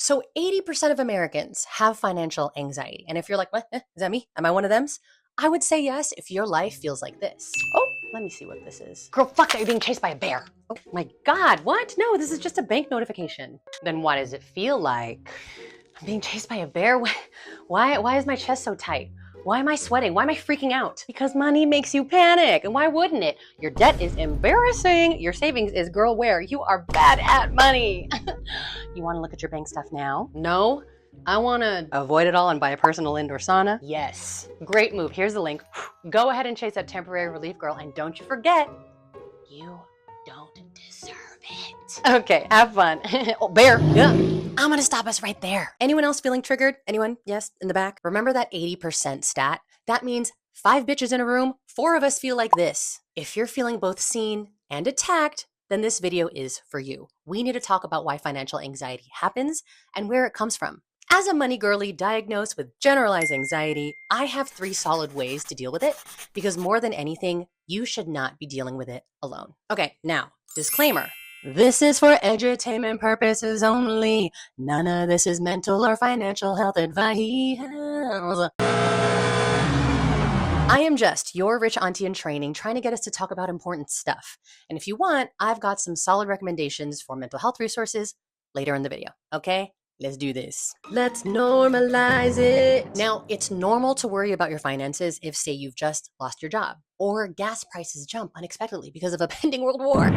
So 80% of Americans have financial anxiety. And if you're like, what? Is that me? Am I one of them? I would say yes if your life feels like this. Oh, let me see what this is. Girl, fuck that, you're being chased by a bear. Oh my God, what? No, this is just a bank notification. Then what does it feel like? I'm being chased by a bear? Why is my chest so tight? Why am I sweating? Why am I freaking out? Because money makes you panic. And why wouldn't it? Your debt is embarrassing. Your savings is girl where? You are bad at money. You want to look at your bank stuff now? No? I want to avoid it all and buy a personal indoor sauna? Yes. Great move. Here's the link. Go ahead and chase that temporary relief, girl. And don't you forget, you don't deserve it. Okay, have fun. Oh, bear. Yeah. I'm gonna stop us right there. Anyone else feeling triggered? Anyone? Yes, in the back? Remember that 80% stat? That means 5 bitches in a room, 4 of us feel like this. If you're feeling both seen and attacked, then this video is for you. We need to talk about why financial anxiety happens and where it comes from. As a money girly diagnosed with generalized anxiety, I have 3 solid ways to deal with it because more than anything, you should not be dealing with it alone. Okay, now, disclaimer. This is for edutainment purposes only. None of this is mental or financial health advice. I am just your rich auntie in training trying to get us to talk about important stuff. And if you want, I've got some solid recommendations for mental health resources later in the video, okay? Let's do this. Let's normalize it. Now, it's normal to worry about your finances if, say, you've just lost your job or gas prices jump unexpectedly because of a pending world war.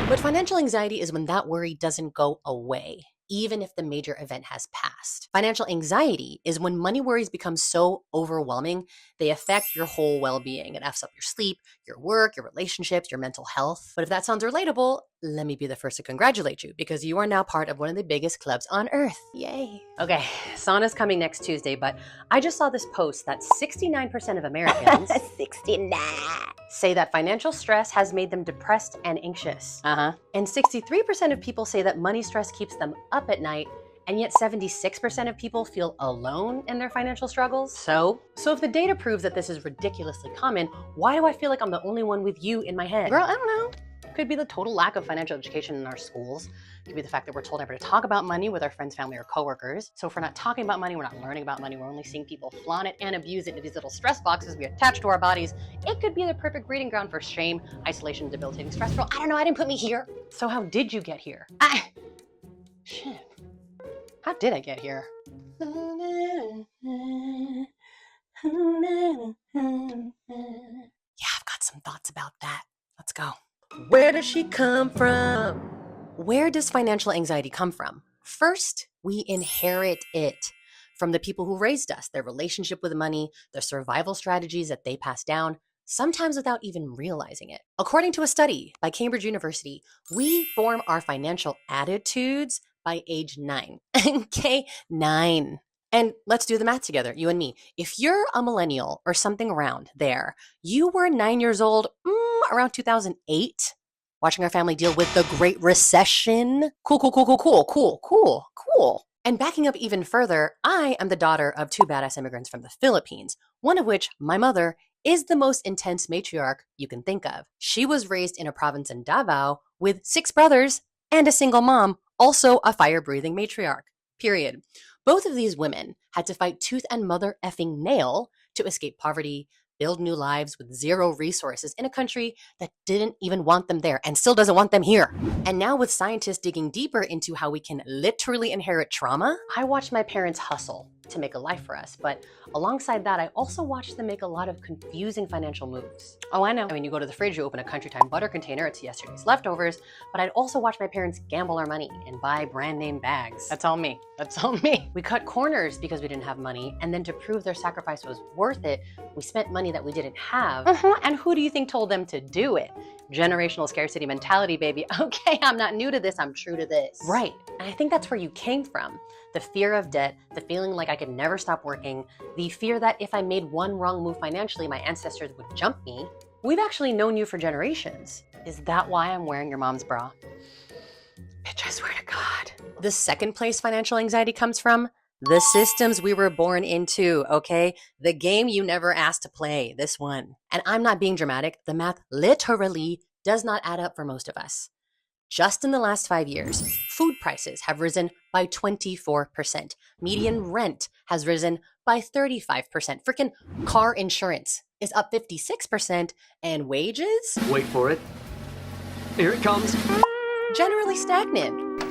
But financial anxiety is when that worry doesn't go away, even if the major event has passed. Financial anxiety is when money worries become so overwhelming, they affect your whole well-being. It F's up your sleep, your work, your relationships, your mental health. But if that sounds relatable, let me be the first to congratulate you because you are now part of one of the biggest clubs on earth. Yay. Okay, sauna's coming next Tuesday, but I just saw this post that 69% of Americans 69 say that financial stress has made them depressed and anxious. And 63% of people say that money stress keeps them up at night, and yet 76% of people feel alone in their financial struggles. So if the data proves that this is ridiculously common, why do I feel like I'm the only one with you in my head? Girl, I don't know. Could be the total lack of financial education in our schools. Could be the fact that we're told never to talk about money with our friends, family, or coworkers. So if we're not talking about money, we're not learning about money, we're only seeing people flaunt it and abuse it into these little stress boxes we attach to our bodies. It could be the perfect breeding ground for shame, isolation, debilitating stress. Girl, I don't know, I didn't put me here. So how did you get here? Shit. How did I get here? Yeah, I've got some thoughts about that. Let's go. Where does she come from? Where does financial anxiety come from? First, we inherit it from the people who raised us, their relationship with money, their survival strategies that they passed down, sometimes without even realizing it. According to a study by Cambridge University, we form our financial attitudes by age 9. Okay, 9. And let's do the math together, you and me. If you're a millennial or something around there, you were 9 years old around 2008, watching our family deal with the Great Recession. Cool. And backing up even further, I am the daughter of 2 badass immigrants from the Philippines, one of which, my mother, is the most intense matriarch you can think of. She was raised in a province in Davao with 6 brothers and a single mom, also a fire-breathing matriarch, period. Both of these women had to fight tooth and mother effing nail to escape poverty, build new lives with 0 resources in a country that didn't even want them there and still doesn't want them here. And now with scientists digging deeper into how we can literally inherit trauma, I watched my parents hustle to make a life for us. But alongside that, I also watched them make a lot of confusing financial moves. Oh, I know. I mean, you go to the fridge, you open a Country Time butter container, it's yesterday's leftovers. But I'd also watch my parents gamble our money and buy brand name bags. That's all me. We cut corners because we didn't have money. And then to prove their sacrifice was worth it, we spent money that we didn't have. And who do you think told them to do it? Generational scarcity mentality, baby. Okay, I'm not new to this, I'm true to this. Right, and I think that's where you came from. The fear of debt, the feeling like I could never stop working, the fear that if I made one wrong move financially, my ancestors would jump me. We've actually known you for generations. Is that why I'm wearing your mom's bra? Bitch, I swear to God. The second place financial anxiety comes from, the systems we were born into, okay? The game you never asked to play, this one. And I'm not being dramatic, the math literally does not add up for most of us. Just in the last 5 years, food prices have risen by 24%. Median rent has risen by 35%. Freaking car insurance is up 56%, and wages, wait for it, here it comes, generally stagnant.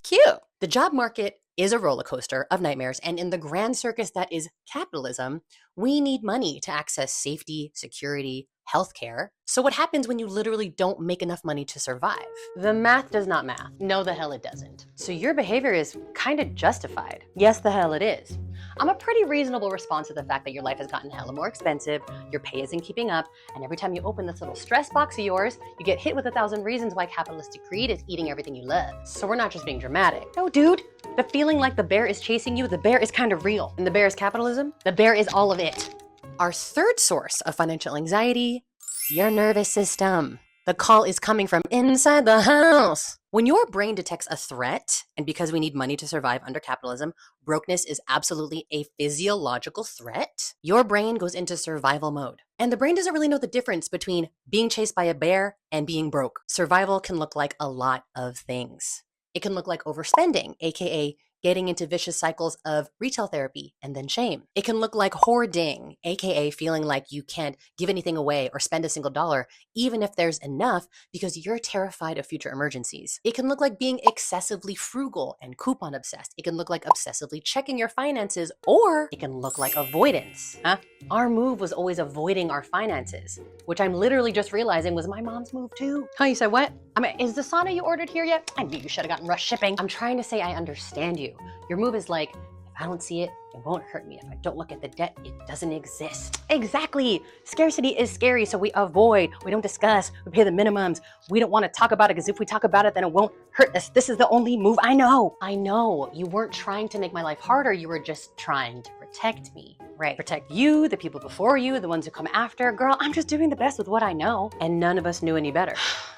Cute. The job market is a roller coaster of nightmares, and in the grand circus that is capitalism, we need money to access safety, security, healthcare. So what happens when you literally don't make enough money to survive? The math does not math. No, the hell it doesn't. So your behavior is kind of justified. Yes, the hell it is. I'm a pretty reasonable response to the fact that your life has gotten hella more expensive, your pay isn't keeping up, and every time you open this little stress box of yours, you get hit with 1,000 reasons why capitalistic greed is eating everything you love. So we're not just being dramatic. No, dude, the feeling like the bear is chasing you, the bear is kind of real. And the bear is capitalism, the bear is all of it. Our third source of financial anxiety, your nervous system. The call is coming from inside the house. When your brain detects a threat, and because we need money to survive under capitalism, brokenness is absolutely a physiological threat, your brain goes into survival mode. And the brain doesn't really know the difference between being chased by a bear and being broke. Survival can look like a lot of things. It can look like overspending, aka getting into vicious cycles of retail therapy and then shame. It can look like hoarding, aka feeling like you can't give anything away or spend a single dollar, even if there's enough, because you're terrified of future emergencies. It can look like being excessively frugal and coupon obsessed. It can look like obsessively checking your finances, or it can look like avoidance. Our move was always avoiding our finances, which I'm literally just realizing was my mom's move too. Huh, you said what? I mean, is the sauna you ordered here yet? I knew you should have gotten rush shipping. I'm trying to say I understand you. Your move is like, if I don't see it, it won't hurt me. If I don't look at the debt, it doesn't exist. Exactly. Scarcity is scary, so we avoid, we don't discuss, we pay the minimums. We don't want to talk about it because if we talk about it, then it won't hurt us. This is the only move I know. I know. You weren't trying to make my life harder. You were just trying to protect me. Right. Protect you, the people before you, the ones who come after. Girl, I'm just doing the best with what I know. And none of us knew any better.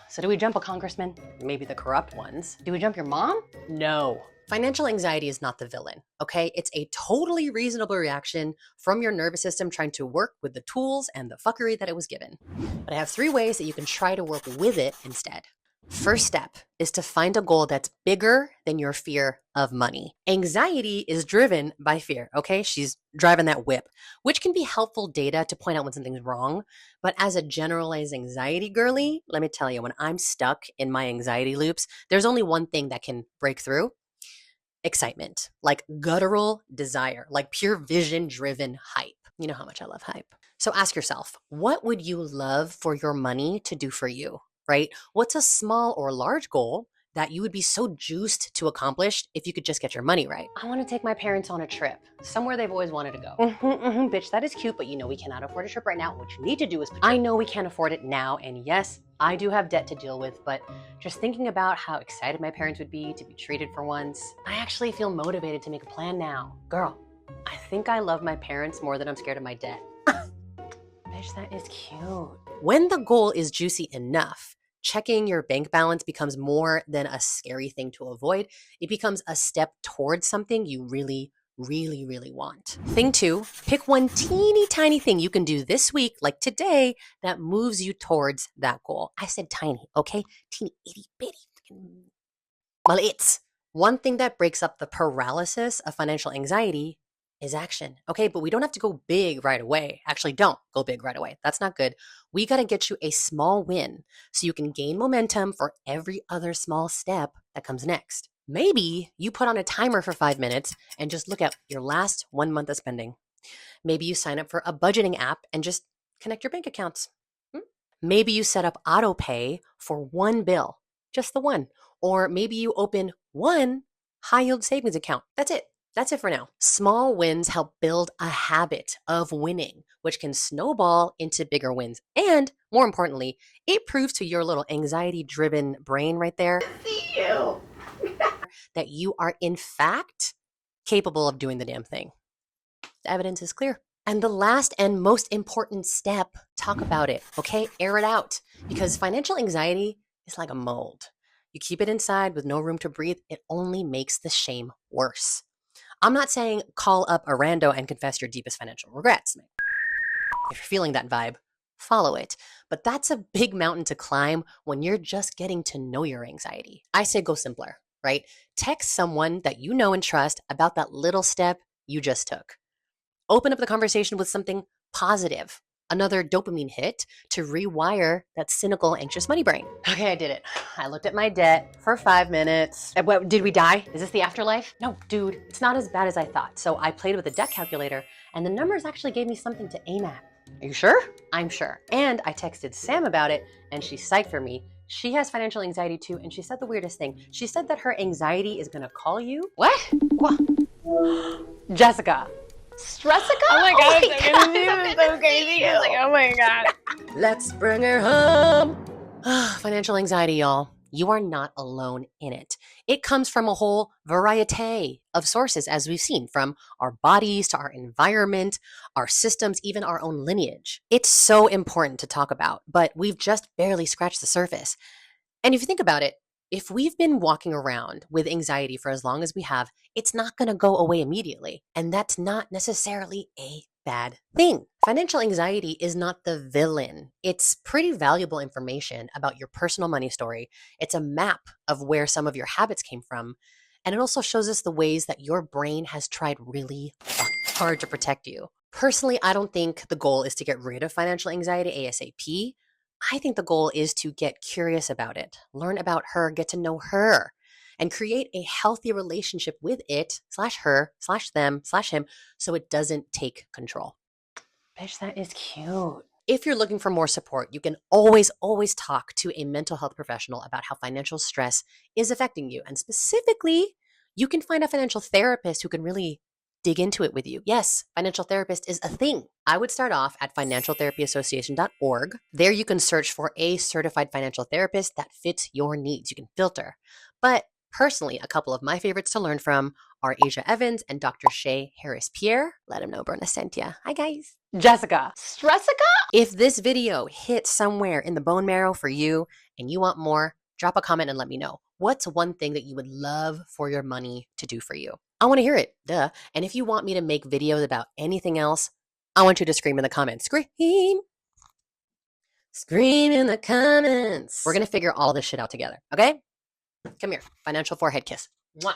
So do we jump a congressman? Maybe the corrupt ones. Do we jump your mom? No. Financial anxiety is not the villain, okay? It's a totally reasonable reaction from your nervous system trying to work with the tools and the fuckery that it was given. But I have 3 ways that you can try to work with it instead. First step is to find a goal that's bigger than your fear of money. Anxiety is driven by fear, okay? She's driving that whip, which can be helpful data to point out when something's wrong. But as a generalized anxiety girly, let me tell you, when I'm stuck in my anxiety loops, there's only one thing that can break through. Excitement, like guttural desire, like pure vision-driven hype. You know how much I love hype. So ask yourself, what would you love for your money to do for you, right? What's a small or large goal that you would be so juiced to accomplish if you could just get your money right? I want to take my parents on a trip, somewhere they've always wanted to go. Bitch, that is cute, but you know we cannot afford a trip right now. What you need to do is, I know we can't afford it now, and yes, I do have debt to deal with, but just thinking about how excited my parents would be to be treated for once, I actually feel motivated to make a plan now. Girl, I think I love my parents more than I'm scared of my debt. Bitch, that is cute. When the goal is juicy enough, checking your bank balance becomes more than a scary thing to avoid. It becomes a step towards something you really want. Thing 2, pick one teeny tiny thing you can do this week, like today, that moves you towards that goal. I said tiny, okay? Teeny, itty, bitty. Well, it's one thing that breaks up the paralysis of financial anxiety is action. Okay, but we don't have to go big right away. Actually, don't go big right away. That's not good. We got to get you a small win so you can gain momentum for every other small step that comes next. Maybe you put on a timer for 5 minutes and just look at your last 1 month of spending. Maybe you sign up for a budgeting app and just connect your bank accounts. Maybe you set up auto pay for one bill, just the one. Or maybe you open one high yield savings account. That's it. That's it for now. Small wins help build a habit of winning, which can snowball into bigger wins. And more importantly, it proves to your little anxiety-driven brain right there that you are in fact capable of doing the damn thing. The evidence is clear. And the last and most important step, talk about it, okay? Air it out. Because financial anxiety is like a mold. You keep it inside with no room to breathe, it only makes the shame worse. I'm not saying call up a rando and confess your deepest financial regrets. If you're feeling that vibe, follow it. But that's a big mountain to climb when you're just getting to know your anxiety. I say go simpler, right? Text someone that you know and trust about that little step you just took. Open up the conversation with something positive, another dopamine hit to rewire that cynical, anxious money brain. Okay, I did it. I looked at my debt for 5 minutes. What, did we die? Is this the afterlife? No, dude, it's not as bad as I thought. So I played with a debt calculator and the numbers actually gave me something to aim at. Are you sure? I'm sure. And I texted Sam about it and she psyched for me. She has financial anxiety too, and she said the weirdest thing. She said that her anxiety is gonna call you. What? Jessica. Stressica? Oh my god, it's so crazy. I was like, oh my god. Let's bring her home. Financial anxiety, y'all. You are not alone in it. It comes from a whole variety of sources, as we've seen, from our bodies to our environment, our systems, even our own lineage. It's so important to talk about, but we've just barely scratched the surface. And if you think about it, if we've been walking around with anxiety for as long as we have, it's not going to go away immediately. And that's not necessarily a bad thing. Financial anxiety is not the villain. It's pretty valuable information about your personal money story. It's a map of where some of your habits came from. And it also shows us the ways that your brain has tried really hard to protect you. Personally, I don't think the goal is to get rid of financial anxiety ASAP. I think the goal is to get curious about it, learn about her, get to know her, and create a healthy relationship with it /her/them/him so it doesn't take control. Bitch, that is cute. If you're looking for more support, you can always talk to a mental health professional about how financial stress is affecting you. And specifically, you can find a financial therapist who can really dig into it with you. Yes, financial therapist is a thing. I would start off at financialtherapyassociation.org. There you can search for a certified financial therapist that fits your needs. You can filter. But personally, a couple of my favorites to learn from are Asia Evans and Dr. Shay Harris-Pierre. Let him know Berna sent ya. Hi, guys. Jessica. Stressica? If this video hit somewhere in the bone marrow for you and you want more, drop a comment and let me know. What's one thing that you would love for your money to do for you? I want to hear it, duh. And if you want me to make videos about anything else, I want you to scream in the comments. Scream! Scream in the comments. We're going to figure all this shit out together, okay? Come here. Financial forehead kiss. Mwah.